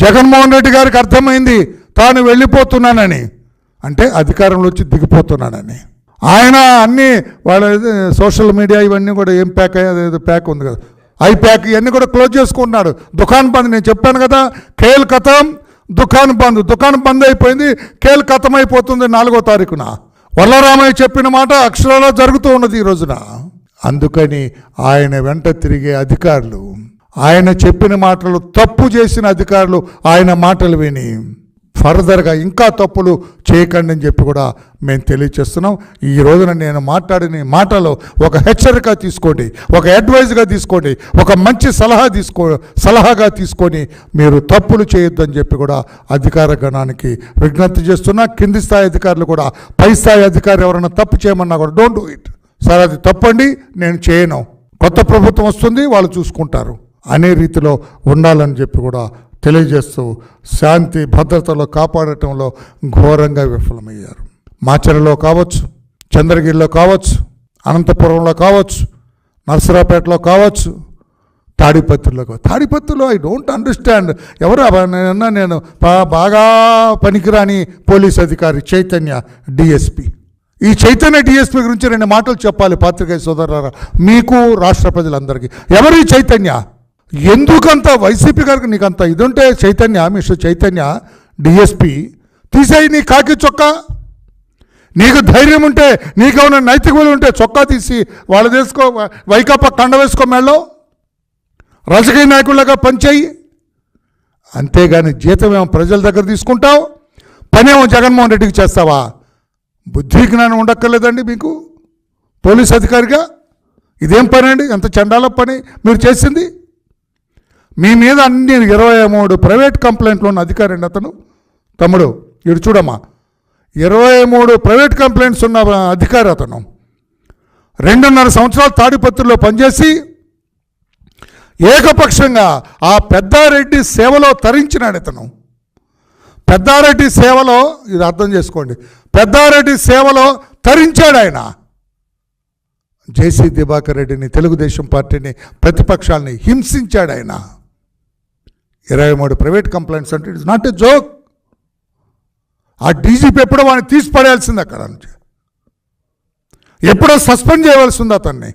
జగన్మోహన్ రెడ్డి గారికి అర్థమైంది తాను వెళ్ళిపోతున్నానని, అంటే అధికారంలో వచ్చి దిగిపోతున్నానని. ఆయన అన్నీ వాళ్ళ సోషల్ మీడియా ఇవన్నీ కూడా ఏం ప్యాక్ అయ్యేది ప్యాక్ ఉంది కదా, ఐ ప్యాక్ ఇవన్నీ కూడా క్లోజ్ చేసుకుంటున్నాడు. దుకాణం బంద్, నేను చెప్పాను కదా, ఖేల్ ఖతం దుకాణం బంద్ అయిపోయింది, ఖేల్ ఖతం అయిపోతుంది 4వ తారీఖున. వల్లరామయ్య చెప్పిన మాట అక్షరాలా జరుగుతూ ఉన్నది ఈ రోజున. అందుకని ఆయన వెంట తిరిగే అధికారులు, ఆయన చెప్పిన మాటలు తప్పు చేసిన అధికారులు ఆయన మాటలు విని ఫర్దర్గా ఇంకా తప్పులు చేయకండి అని చెప్పి కూడా మేము తెలియచేస్తున్నాం. ఈ రోజున నేను మాట్లాడిన మాటలో ఒక హెచ్చరిక తీసుకోండి, ఒక అడ్వైజ్గా తీసుకోండి, ఒక మంచి సలహాగా తీసుకొని మీరు తప్పులు చేయొద్దని చెప్పి కూడా అధికార గణానికి విజ్ఞప్తి చేస్తున్నా. కింది స్థాయి అధికారులు కూడా పై స్థాయి అధికారులు ఎవరైనా తప్పు చేయమన్నా కూడా డోంట్ డూ ఇట్ సార్, అది తప్పండి, నేను చేయను, కొత్త ప్రభుత్వం వస్తుంది వాళ్ళు చూసుకుంటారు అనే రీతిలో ఉండాలని చెప్పి కూడా తెలియజేస్తూ శాంతి భద్రతలో కాపాడటంలో ఘోరంగా విఫలమయ్యారు. మాచర్లలో కావచ్చు, చంద్రగిరిలో కావచ్చు, అనంతపురంలో కావచ్చు, నర్సరాపేటలో కావచ్చు, తాడిపత్రిలో ఐ డోంట్ అండర్స్టాండ్. నేను బాగా పనికిరాని పోలీస్ అధికారి చైతన్య డిఎస్పి. ఈ చైతన్య డిఎస్పి గురించి 2 మాటలు చెప్పాలి పాత్రికేయ సోదరులారా, మీకు రాష్ట్ర ప్రజలందరికీ. ఎవరు ఈ చైతన్య? ఎందుకంత వైసీపీ గారికి నీకంత ఇదుంటే చైతన్య, మిస్టర్ చైతన్య డిఎస్పి, తీసేయి నీ కాకి చొక్కా. నీకు ధైర్యం ఉంటే, నీకేమైనా నైతిక విలువ ఉంటే చొక్కా తీసి వాళ్ళు తీసుకో, వైకాపా కండ వేసుకో మెళ్ళో, రాజకీయ నాయకులుగా పనిచేయి. అంతేగాని జీతం ఏమో ప్రజల దగ్గర తీసుకుంటావు, పనేమో జగన్మోహన్ రెడ్డికి చేస్తావా? బుద్ధి జ్ఞానం ఉండక్కర్లేదండి మీకు పోలీస్ అధికారిగా? ఇదేం పని అండి? ఎంత చండాల పని మీరు చేసింది. మీ మీద అన్ని 23 ప్రైవేట్ కంప్లైంట్లు ఉన్న అధికారి అండి అతను. తమ్ముడు ఇటు చూడమ్మా, 23 ప్రైవేట్ కంప్లైంట్స్ ఉన్న అధికారి అతను. 2.5 సంవత్సరాలు తాడిపత్రిలో పనిచేసి ఏకపక్షంగా ఆ పెద్దారెడ్డి సేవలో తరించినాడు ఇతను. పెద్దారెడ్డి సేవలో, ఇది అర్థం చేసుకోండి, పెద్దారెడ్డి సేవలో తరించాడు ఆయన. జేసీ దివాకర్ రెడ్డిని, తెలుగుదేశం పార్టీని, ప్రతిపక్షాలని హింసించాడు ఆయన. 23 ప్రైవేట్ కంప్లైంట్స్ అంటే ఇట్స్ నాట్ ఏ జోక్. ఆ డీజీపీ ఎప్పుడో వాడిని తీసి పడేయాల్సింది, అక్కడ నుంచి ఎప్పుడో సస్పెండ్ చేయవలసింది అతన్ని.